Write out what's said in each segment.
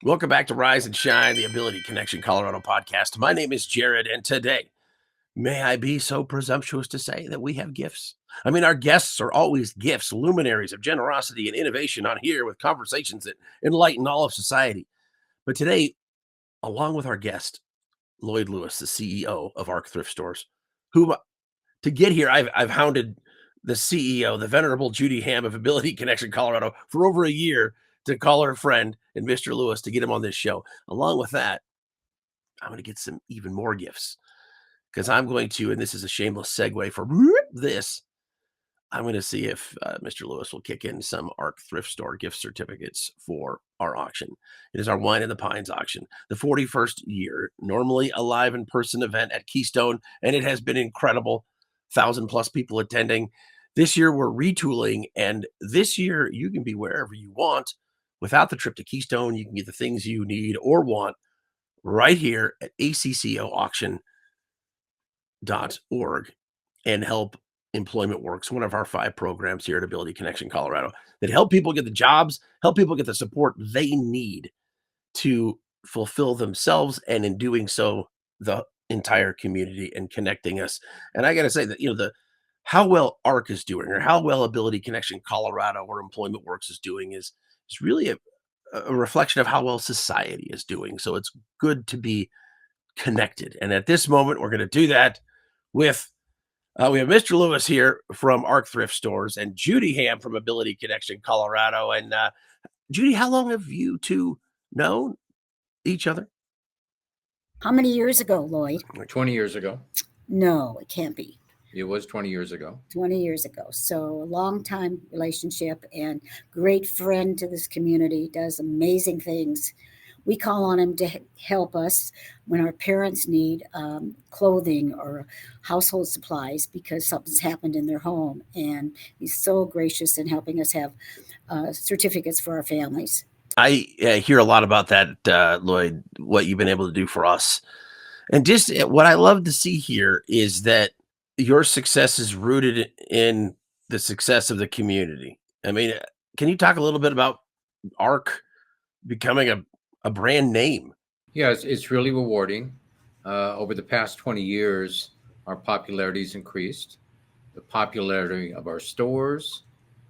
Welcome back to Rise and Shine, the Ability Connection Colorado podcast. My name is Jared, and today, may I be so presumptuous to say that we have gifts? I mean, our guests are always gifts, luminaries of generosity and innovation on here with conversations that enlighten all of society. But today, along with our guest, Lloyd Lewis, the CEO of ARC Thrift Stores, who to get here, I've hounded the CEO, the venerable Judy Ham of Ability Connection Colorado, for over a year to call her friend and Mr. Lewis to get him on this show. Along with that, I'm going to get some even more gifts because I'm going to, and this is a shameless segue for this. I'm going to see if Mr. Lewis will kick in some ARC Thrift Store gift certificates for our auction. It is our Wine in the Pines auction, the 41st year, normally a live in-person event at Keystone, and it has been incredible. 1,000+ people attending. This year we're retooling, and this year you can be wherever you want without the trip to Keystone. You can get the things you need or want right here at acccoauction.org and help Employment Works, one of our 5 programs here at Ability Connection Colorado that help people get the jobs, help people get the support they need to fulfill themselves, and in doing so, the entire community and connecting us. And I got to say that, how well ARC is doing, or how well Ability Connection Colorado or Employment Works is doing is really a reflection of how well society is doing. So it's good to be connected. And at this moment, we're going to do that with we have Mr. Lewis here from ARC Thrift Stores and Judy Ham from Ability Connection Colorado. And Judy, how long have you two known each other? How many years ago, Lloyd? 20 years ago. No, it can't be. It was 20 years ago. 20 years ago. So a long time relationship and great friend to this community, does amazing things. We call on him to help us when our parents need clothing or household supplies because something's happened in their home. And he's so gracious in helping us have certificates for our families. I hear a lot about that, Lloyd, what you've been able to do for us. And just what I love to see here is that your success is rooted in the success of the community. I mean, can you talk a little bit about ARC becoming a brand name? Yeah, it's really rewarding. Over the past 20 years, our popularity has increased. The popularity of our stores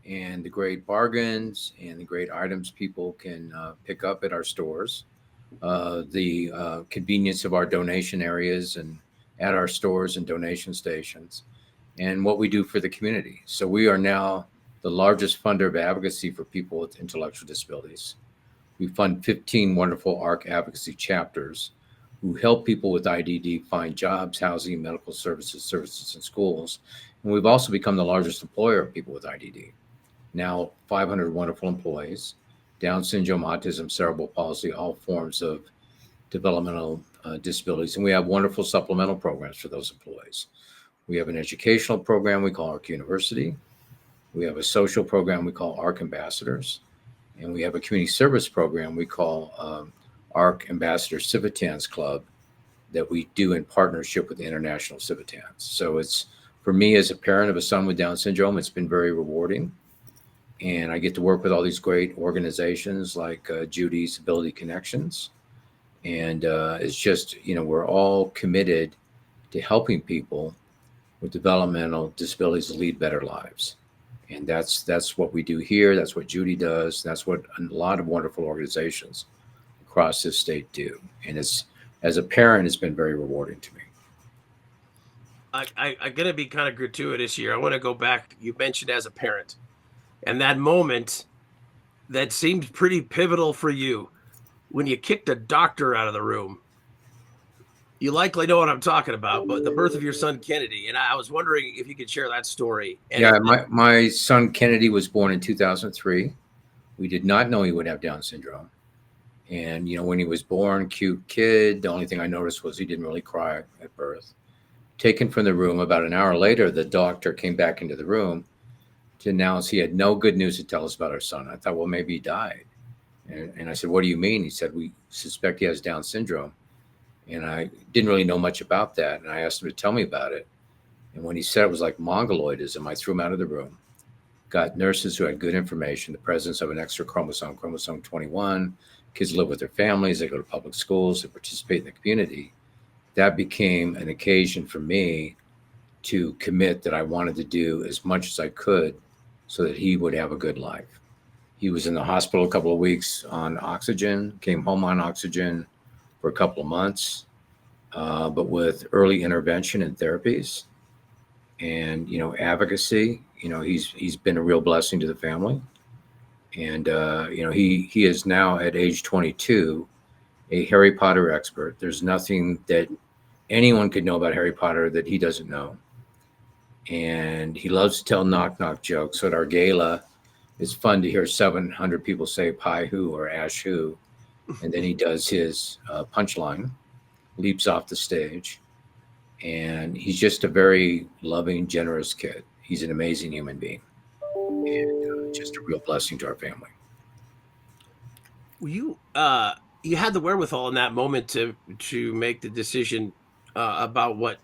and the great bargains and the great items people can pick up at our stores. The convenience of our donation areas and at our stores and donation stations, and what we do for the community. So we are now the largest funder of advocacy for people with intellectual disabilities. We fund 15 wonderful ARC advocacy chapters who help people with IDD find jobs, housing, medical services in schools. And we've also become the largest employer of people with IDD. Now 500 wonderful employees, Down syndrome, autism, cerebral palsy, all forms of developmental disabilities. And we have wonderful supplemental programs for those employees. We have an educational program we call ARC University. We have a social program we call ARC Ambassadors. And we have a community service program we call ARC Ambassador Civitans Club that we do in partnership with the International Civitans. So it's, for me as a parent of a son with Down syndrome, it's been very rewarding. And I get to work with all these great organizations like Judy's Ability Connections. And it's just, we're all committed to helping people with developmental disabilities lead better lives. And that's what we do here. That's what Judy does. That's what a lot of wonderful organizations across this state do. And it's, as a parent, it's been very rewarding to me. I'm going to be kind of gratuitous here. I want to go back. You mentioned as a parent, and that moment that seemed pretty pivotal for you when you kicked a doctor out of the room. You likely know what I'm talking about, but the birth of your son, Kennedy. And I was wondering if you could share that story. And my son, Kennedy, was born in 2003. We did not know he would have Down syndrome. And, when he was born, cute kid, the only thing I noticed was he didn't really cry at birth. Taken from the room, about an hour later, the doctor came back into the room to announce he had no good news to tell us about our son. I thought, well, maybe he died. And I said, what do you mean? He said, we suspect he has Down syndrome. And I didn't really know much about that. And I asked him to tell me about it. And when he said it was like mongoloidism, I threw him out of the room got nurses who had good information, the presence of an extra chromosome, chromosome 21, kids live with their families, they go to public schools, they participate in the community. That became an occasion for me to commit that I wanted to do as much as I could so that he would have a good life. He was in the hospital a couple of weeks on oxygen, came home on oxygen for a couple of months, but with early intervention and therapies and, advocacy, he's been a real blessing to the family. And, he is now at age 22, a Harry Potter expert. There's nothing that anyone could know about Harry Potter that he doesn't know. And he loves to tell knock knock jokes. So at our gala, it's fun to hear 700 people say "Pi who" or "Ash who," and then he does his punchline, leaps off the stage, and he's just a very loving, generous kid. He's an amazing human being, and just a real blessing to our family. You had the wherewithal in that moment to make the decision about what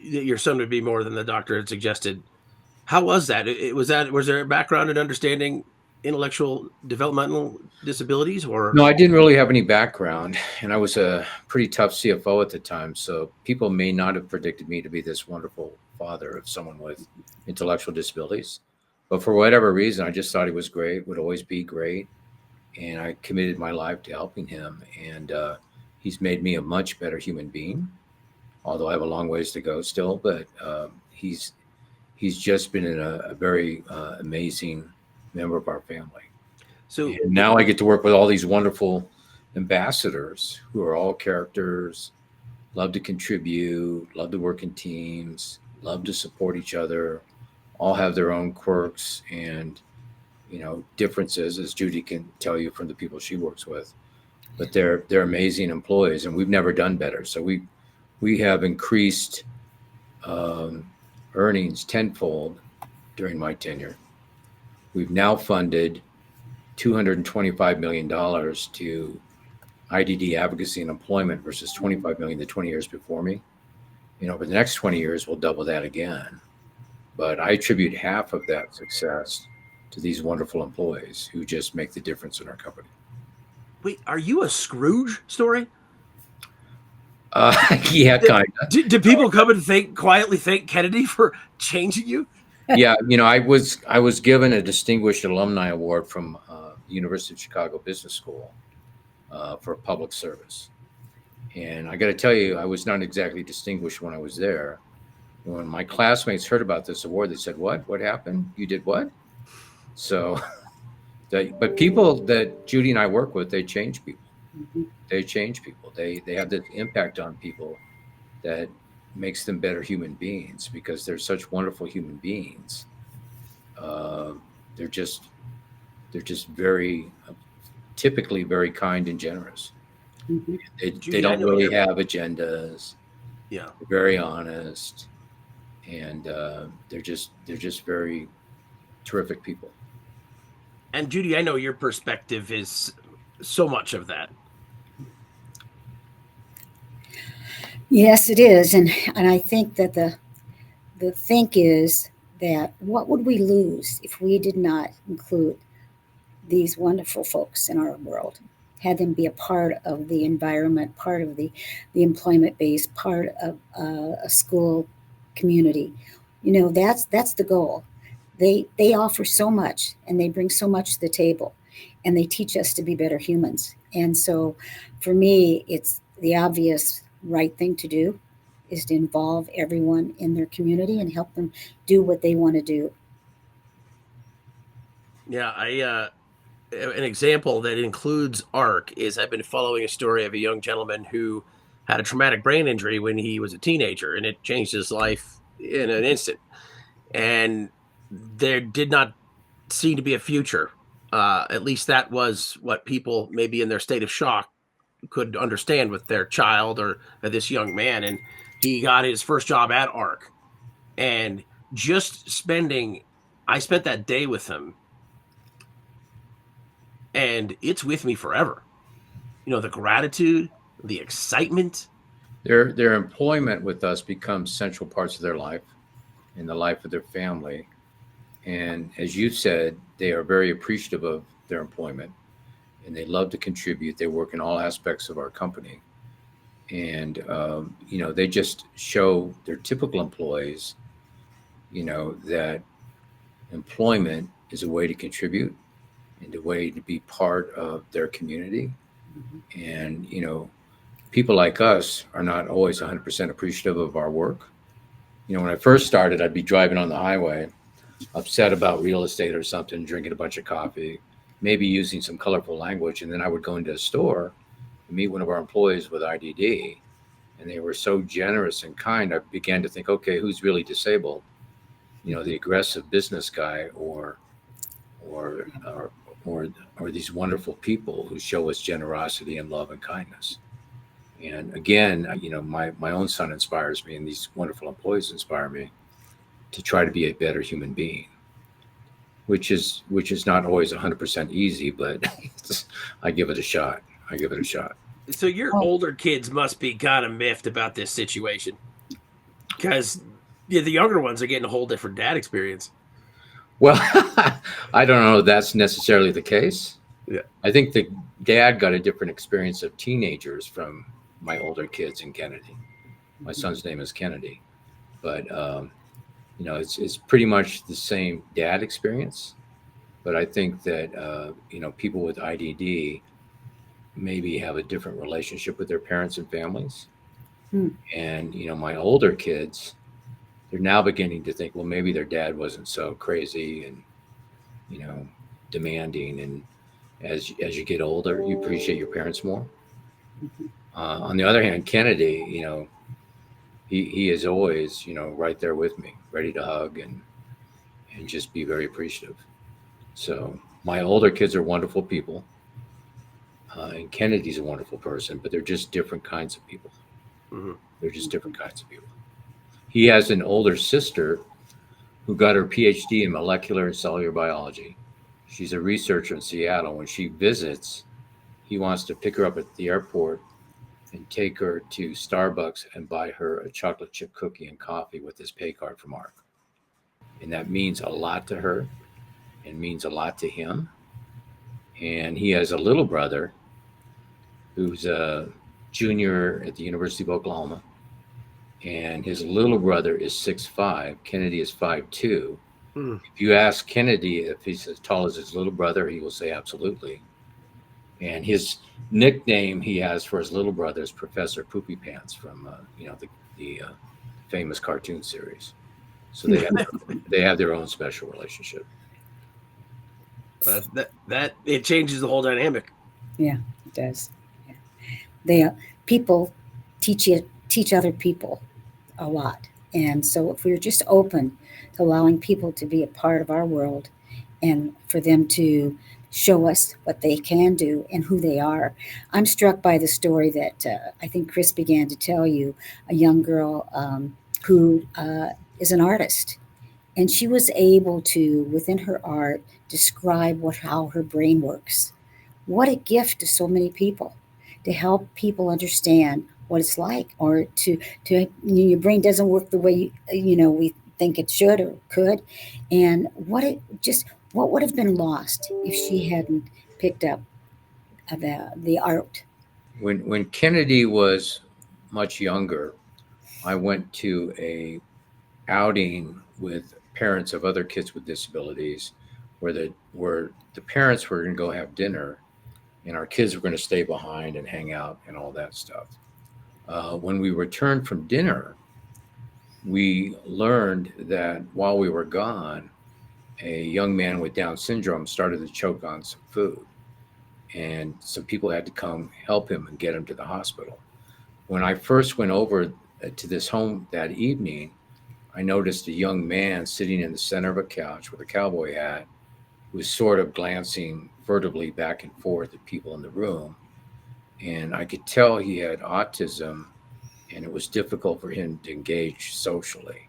your son would be more than the doctor had suggested. How was that? Was there a background in understanding intellectual developmental disabilities, or No, I didn't really have any background, and I was a pretty tough CFO at the time. So people may not have predicted me to be this wonderful father of someone with intellectual disabilities. But for whatever reason, I just thought he was great, would always be great. And I committed my life to helping him. And he's made me a much better human being, although I have a long ways to go still. But he's just been a very amazing member of our family. so? And now I get to work with all these wonderful ambassadors who are all characters, love to contribute, love to work in teams, love to support each other, all have their own quirks and differences, as Judy can tell you from the people she works with. But they're amazing employees, and we've never done better. So we have increased earnings tenfold during my tenure. We've now funded $225 million to IDD advocacy and employment versus $25 million the 20 years before me. Over the next 20 years, we'll double that again. But I attribute half of that success to these wonderful employees who just make the difference in our company. Wait, are you a Scrooge story? Yeah, kind of. Did people come and quietly thank Kennedy for changing you? Yeah, I was given a distinguished alumni award from the University of Chicago Business School for public service, and I got to tell you, I was not exactly distinguished when I was there. When my classmates heard about this award, they said, "What? What happened? You did what?" So, but people that Judy and I work with, they change people. Mhm. They change people. They have this impact on people that makes them better human beings because they're such wonderful human beings. They're just very typically very kind and generous. Mhm. They Judy, don't really have agendas. Yeah. They're very honest, and they're just very terrific people. And Judy, I know your perspective is so much of that. Yes, it is, and I think that the think is that what would we lose if we did not include these wonderful folks in our world, had them be a part of the environment, part of the employment base, part of a school community. That's the goal. They offer so much, and they bring so much to the table, and they teach us to be better humans. And so, for me, it's the obvious right thing to do is to involve everyone in their community and help them do what they want to do. Yeah, an example that includes ARC is I've been following a story of a young gentleman who had a traumatic brain injury when he was a teenager, and it changed his life in an instant. And there did not seem to be a future. At least that was what people, maybe in their state of shock, could understand with their child or this young man. And he got his first job at ARC, and I spent that day with him, and it's with me forever. The gratitude, the excitement. Their employment with us becomes central parts of their life and the life of their family. And as you said, they are very appreciative of their employment and they love to contribute. They work in all aspects of our company. And, they just show their typical employees, that employment is a way to contribute and a way to be part of their community. Mhm. And, people like us are not always 100% appreciative of our work. When I first started, I'd be driving on the highway, upset about real estate or something, drinking a bunch of coffee, maybe using some colorful language. And then I would go into a store and meet one of our employees with IDD. And they were so generous and kind. I began to think, okay, who's really disabled? The aggressive business guy or, or, or these wonderful people who show us generosity and love and kindness. And again, my own son inspires me, and these wonderful employees inspire me to try to be a better human being, which is not always 100% easy, but I give it a shot. I give it a shot. So your Oh, older kids must be kind of miffed about this situation because the younger ones are getting a whole different dad experience. Well, I don't know if that's necessarily the case. Yeah. I think the dad got a different experience of teenagers from my older kids in Kennedy. My son's name is Kennedy, but it's pretty much the same dad experience. But I think that people with IDD maybe have a different relationship with their parents and families. hmm. And my older kids, they're now beginning to think, well, maybe their dad wasn't so crazy and you know demanding. And as you get older, you appreciate your parents more. On the other hand, Kennedy, he is always right there with me, ready to hug and just be very appreciative. So my older kids are wonderful people, and Kennedy's a wonderful person, but they're just different kinds of people. Mhm. They're just different kinds of people. He has an older sister who got her PhD in molecular and cellular biology. She's a researcher in Seattle. When she visits, he wants to pick her up at the airport and take her to Starbucks and buy her a chocolate chip cookie and coffee with his pay card from ARC. And that means a lot to her and means a lot to him. And he has a little brother who's a junior at the University of Oklahoma. And his little brother is 6'5". Kennedy is 5'2". Mhm. If you ask Kennedy if he's as tall as his little brother, he will say absolutely. And his nickname he has for his little brother is Professor Poopy Pants from the famous cartoon series. So they have their own special relationship. That it changes the whole dynamic. Yeah, it does. Yeah. People teach other people a lot, and so if we're just open to allowing people to be a part of our world, and for them to show us what they can do and who they are. I'm struck by the story that I think Chris began to tell you, a young girl who is an artist. And she was able to, within her art, describe how her brain works. What a gift to so many people to help people understand what it's like, or your brain doesn't work the way we think it should or could, and what would have been lost if she hadn't picked up the art. When Kennedy was much younger, I went to a outing with parents of other kids with disabilities, where the parents were going to go have dinner, and our kids were going to stay behind and hang out and all that stuff. When we returned from dinner, we learned that while we were gone, a young man with Down syndrome started to choke on some food, and some people had to come help him and get him to the hospital. When I first went over to this home that evening, I noticed a young man sitting in the center of a couch with a cowboy hat, who was sort of glancing furtively back and forth at people in the room. And I could tell he had autism, and it was difficult for him to engage socially.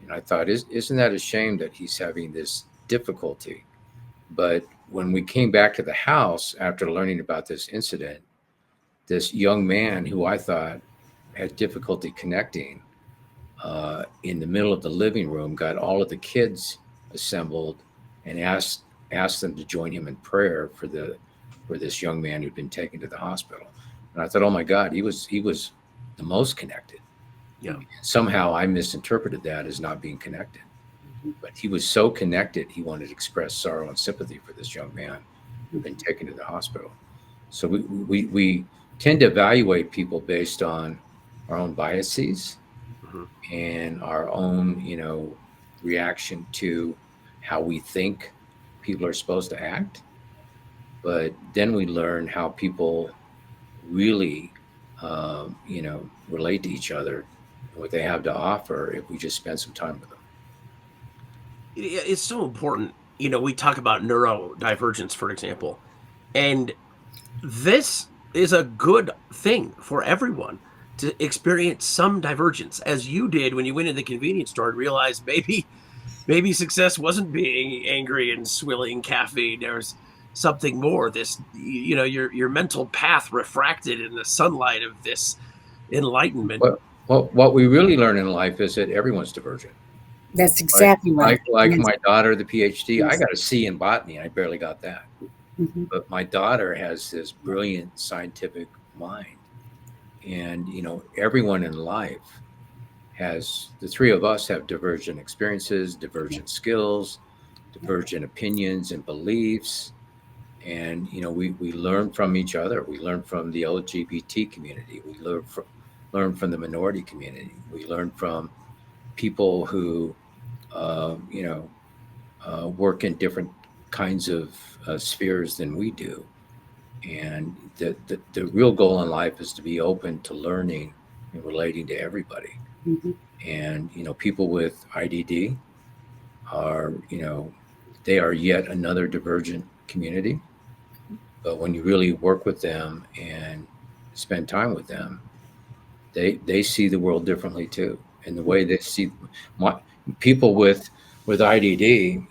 And I thought, isn't that a shame that he's having this difficulty? But when we came back to the house after learning about this incident, this young man who I thought had difficulty connecting, in the middle of the living room, got all of the kids assembled and asked them to join him in prayer for this young man who'd been taken to the hospital. And I thought, oh my God, he was the most connected. Yeah. Somehow I misinterpreted that as not being connected. But he was so connected, he wanted to express sorrow and sympathy for this young man who'd been taken to the hospital. So we tend to evaluate people based on our own biases Mhm. and our own, reaction to how we think people are supposed to act. But then we learn how people really, relate to each other and what they have to offer if we just spend some time with them. It's so important. We talk about neurodivergence, for example, and this is a good thing for everyone to experience some divergence, as you did when you went in the convenience store and realized maybe success wasn't being angry and swilling caffeine. There's something more. Your mental path refracted in the sunlight of this enlightenment. But what we really learn in life is that everyone's divergent. That's Like exactly right. like Yes. my daughter, the PhD, I Yes. got a C in botany. I barely got that. Mhm. But my daughter has this brilliant scientific mind. And, everyone in life the three of us have divergent experiences, divergent skills, divergent opinions and beliefs. And, we learn from each other. We learn from the LGBT community. We learn from the minority community. We learn from people who, uh, you know, work in different kinds of spheres than we do. And the real goal in life is to be open to learning and relating to everybody. Mhm. And, people with IDD are, they are yet another divergent community. But when you really work with them and spend time with them, they see the world differently too. And the way they see my, people with IDD,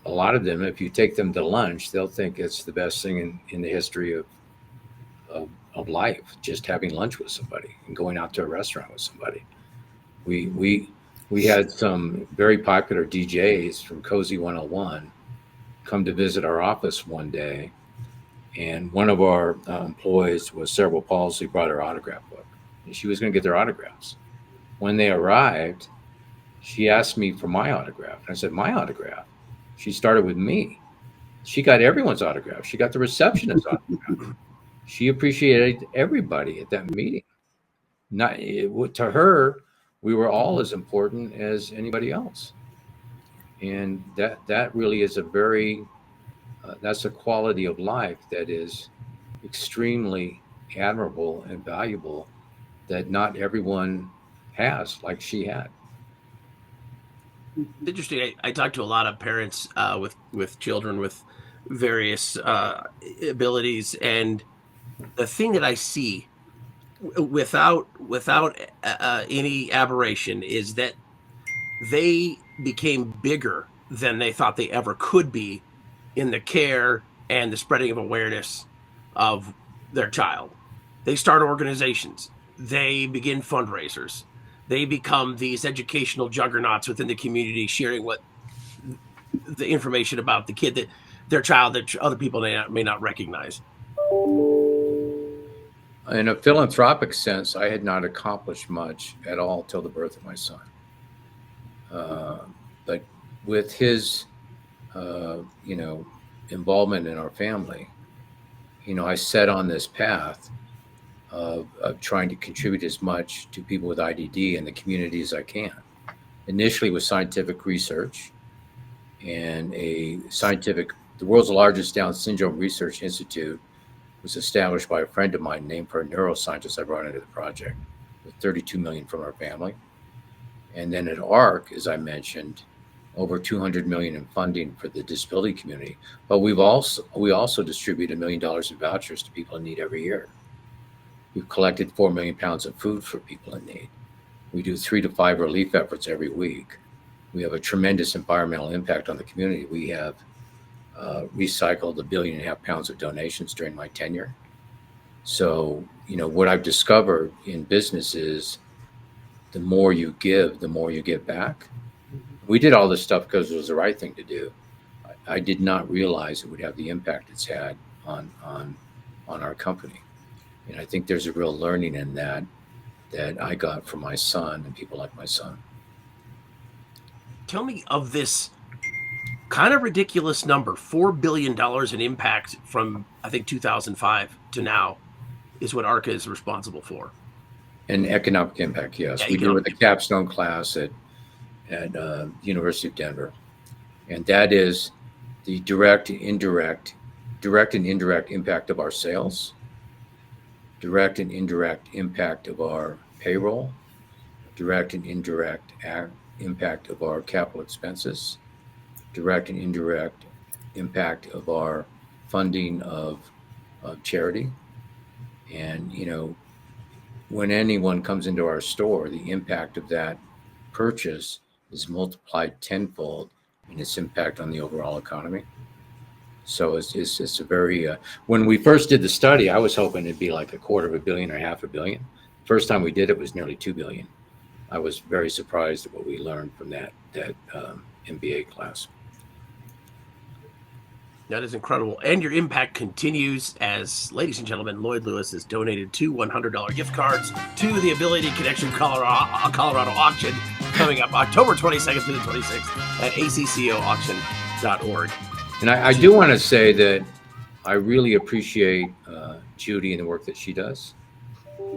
a lot of them, if you take them to lunch, they'll think it's the best thing in the history of life, just having lunch with somebody and going out to a restaurant with somebody. We had some very popular DJs from Cozy 101 come to visit our office one day, and one of our employees with cerebral palsy brought her autograph book, and she was going to get their autographs. When they arrived, she asked me for my autograph, and I said, "My autograph?" She started with me. She got everyone's autograph. She got the receptionist's autograph. She appreciated everybody at that meeting. Not to her, we were all as important as anybody else, and that really is a very that's a quality of life that is extremely admirable and valuable that not everyone has, like she had. It's interesting. I talk to a lot of parents with children with various abilities, and the thing that I see without any aberration is that they became bigger than they thought they ever could be in the care and the spreading of awareness of their child. They start organizations, they begin fundraisers, they become these educational juggernauts within the community, sharing what the information about the kid that their child that other people may not recognize. In a philanthropic sense, I had not accomplished much at all till the birth of my son. But with his, involvement in our family, I set on this path of trying to contribute as much to people with IDD in the community as I can. Initially with scientific research and the world's largest Down syndrome research institute was established by a friend of mine named for a neuroscientist I brought into the project with 32 million from our family. And then at ARC, as I mentioned, over 200 million in funding for the disability community. But we also distribute $1 million in vouchers to people in need every year. We've collected 4 million pounds of food for people in need. We do 3 to 5 relief efforts every week. We have a tremendous environmental impact on the community. We have recycled 1.5 billion pounds of donations during my tenure. So, what I've discovered in business is the more you give, the more you get back. we did all this stuff because it was the right thing to do. I did not realize it would have the impact it's had on our company. And I think there's a real learning in that I got from my son and people like my son. Tell me of this kind of ridiculous number, $4 billion in impact from, I think, 2005 to now is what ARCA is responsible for. And economic impact, yes. Yeah, we do it with a capstone class at University of Denver. And that is the direct and indirect impact of our sales, direct and indirect impact of our payroll, direct and indirect impact of our capital expenses, direct and indirect impact of our funding of charity. And, when anyone comes into our store, the impact of that purchase is multiplied tenfold in its impact on the overall economy. So it's a very, when we first did the study, I was hoping it'd be like $250 million or $500 million. First time we did it was nearly $2 billion. I was very surprised at what we learned from that MBA class. That is incredible. And your impact continues as, ladies and gentlemen, Lloyd Lewis has donated 2 $100 gift cards to the Ability Connection Colorado auction coming up October 22nd through the 26th at acccoauction.org. And I do want to say that I really appreciate Judy and the work that she does,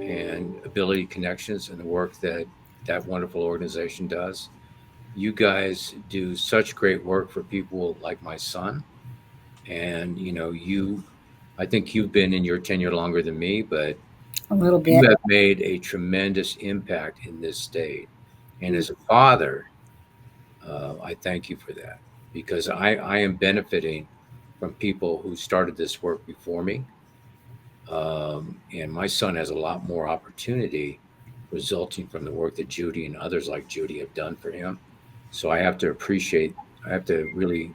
and Ability Connections and the work that wonderful organization does. You guys do such great work for people like my son. And, I think you've been in your tenure longer than me, but A little bit. you have made a tremendous impact in this state. And as a father, I thank you for that, because I am benefiting from people who started this work before me. And my son has a lot more opportunity resulting from the work that Judy and others like Judy have done for him. So I have to really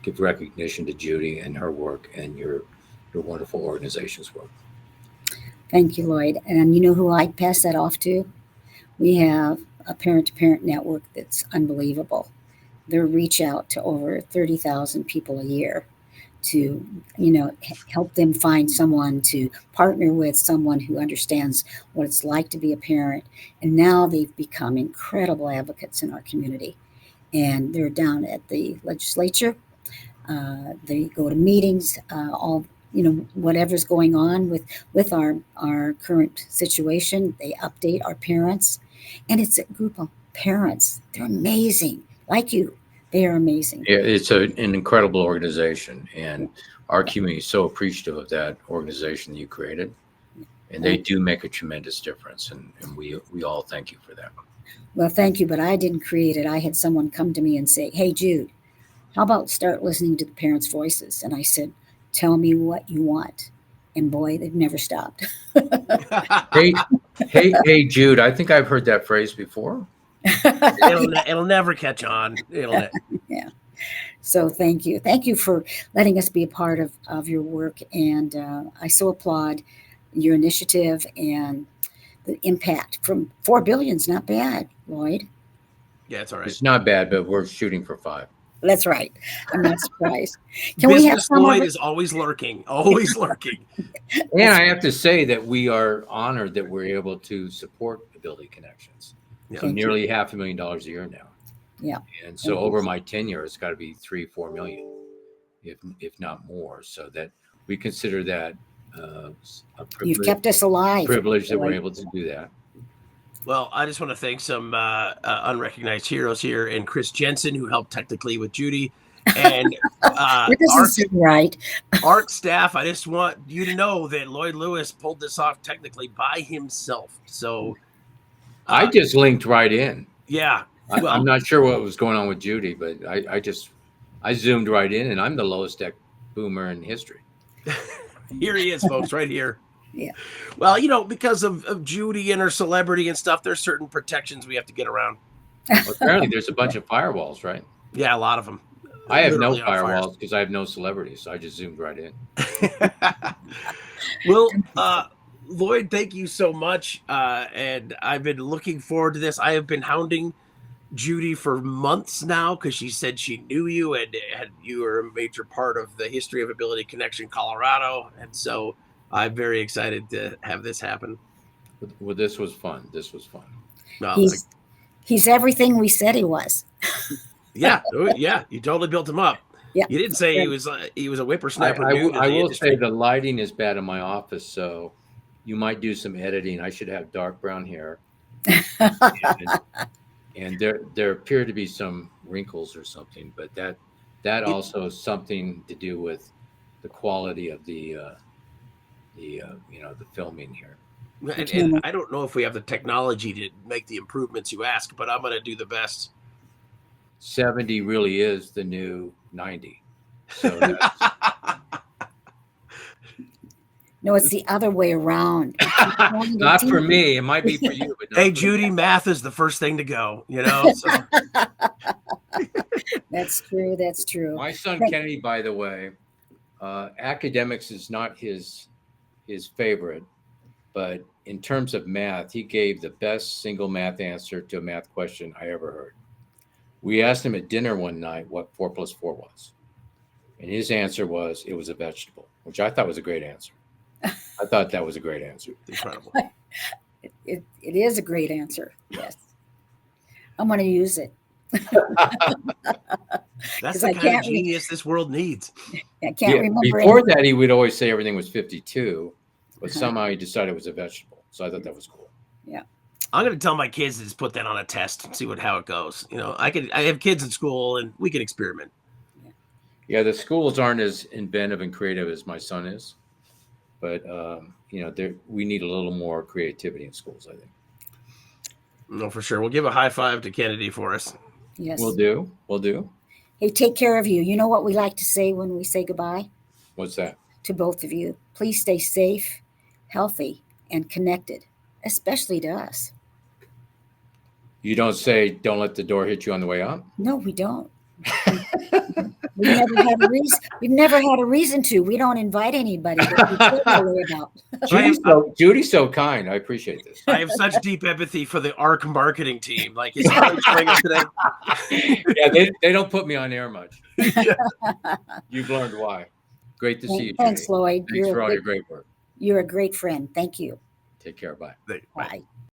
give recognition to Judy and her work and your wonderful organization's work. Thank you, Lloyd. And you know who I'd pass that off to? We have a parent-to-parent network that's unbelievable. They reach out to over 30,000 people a year to, help them find someone to partner with, someone who understands what it's like to be a parent. And now they've become incredible advocates in our community. And they're down at the legislature. They go to meetings, whatever's going on with our current situation. They update our parents, and it's a group of parents. They're amazing, like you. They are amazing. Yeah, it's an incredible organization, and our community is so appreciative of that organization that you created, and they do make a tremendous difference, and we all thank you for that. Well, thank you, but I didn't create it. I had someone come to me and say, "Hey, Jude, how about start listening to the parents' voices?" And I said, "Tell me what you want." And boy, they've never stopped. Hey, Jude, I think I've heard that phrase before. It'll never catch on. Yeah. So thank you. Thank you for letting us be a part of your work. And I so applaud your initiative and the impact from $4 billion is not bad, Lloyd. Yeah, it's all right. It's not bad, but we're shooting for 5. That's right. I'm not surprised. Can Business we have some Lloyd of it? is always lurking, always lurking. And I have to say that we are honored that we're able to support Ability Connections. Yeah. So nearly $500,000 a year now. Yeah. And so over my tenure, it's got to be 3-4 million, if not more. So that we consider that a You've kept us alive. privilege that we're able to do that. Well, I just want to thank some unrecognized heroes here, and Chris Jensen, who helped technically with Judy, and It doesn't seem right. ARC staff. I just want you to know that Lloyd Lewis pulled this off technically by himself. So I just linked right in. Yeah. Well, I'm not sure what was going on with Judy, but I zoomed right in, and I'm the lowest deck boomer in history. Here he is, folks, right here. Yeah. Well, because of Judy and her celebrity and stuff, there's certain protections we have to get around. Well, apparently, there's a bunch of firewalls, right? Yeah, a lot of them. I have no Literally on fire. firewalls because I have no celebrities, so I just zoomed right in. Well, Lloyd, thank you so much. And I've been looking forward to this. I have been hounding Judy for months now because she said she knew you and you were a major part of the history of Ability Connection Colorado, and so I'm very excited to have this happen. Well, this was fun. This was fun. He's everything we said he was. Yeah, you totally built him up. Yeah, you didn't say he was a whippersnapper. I will say the lighting is bad in my office, so you might do some editing. I should have dark brown hair, and there appear to be some wrinkles or something, but that also has something to do with the quality of the filming here. And I don't know if we have the technology to make the improvements you ask, but I'm going to do the best. 70 really is the new 90. So no, it's the other way around. Not for me. It might be for you. But hey, Judy, math is the first thing to go, So. That's true. That's true. My son Kennedy, by the way, academics is not his favorite, but in terms of math, he gave the best single math answer to a math question I ever heard. We asked him at dinner one night what 4 + 4 was. And his answer was, it was a vegetable, which I thought was a great answer. I thought that was a great answer. Incredible. It is a great answer. Yes. I'm going to use it. That's the kind of genius this world needs. I can't remember. Before that, he would always say everything was 52, but somehow he decided it was a vegetable. So I thought that was cool. Yeah. I'm going to tell my kids to just put that on a test and see how it goes. I have kids in school and we can experiment. Yeah, the schools aren't as inventive and creative as my son is, but we need a little more creativity in schools, I think. No, for sure. We'll give a high five to Kennedy for us. Yes, we'll do. Hey, take care of you. You know what we like to say when we say goodbye? What's that? To both of you. Please stay safe, healthy, and connected, especially to us. You don't say, don't let the door hit you on the way out? No, we don't. We've never had a reason to. We don't invite anybody that we about. Judy's so kind. I appreciate this. I have such deep empathy for the ARC marketing team. Like, is today? Yeah, they don't put me on air much. Yeah. You've learned why. Great to see you, Judy. Thanks, Lloyd. Thanks for all your great work. You're a great friend. Thank you. Take care. Bye. Bye.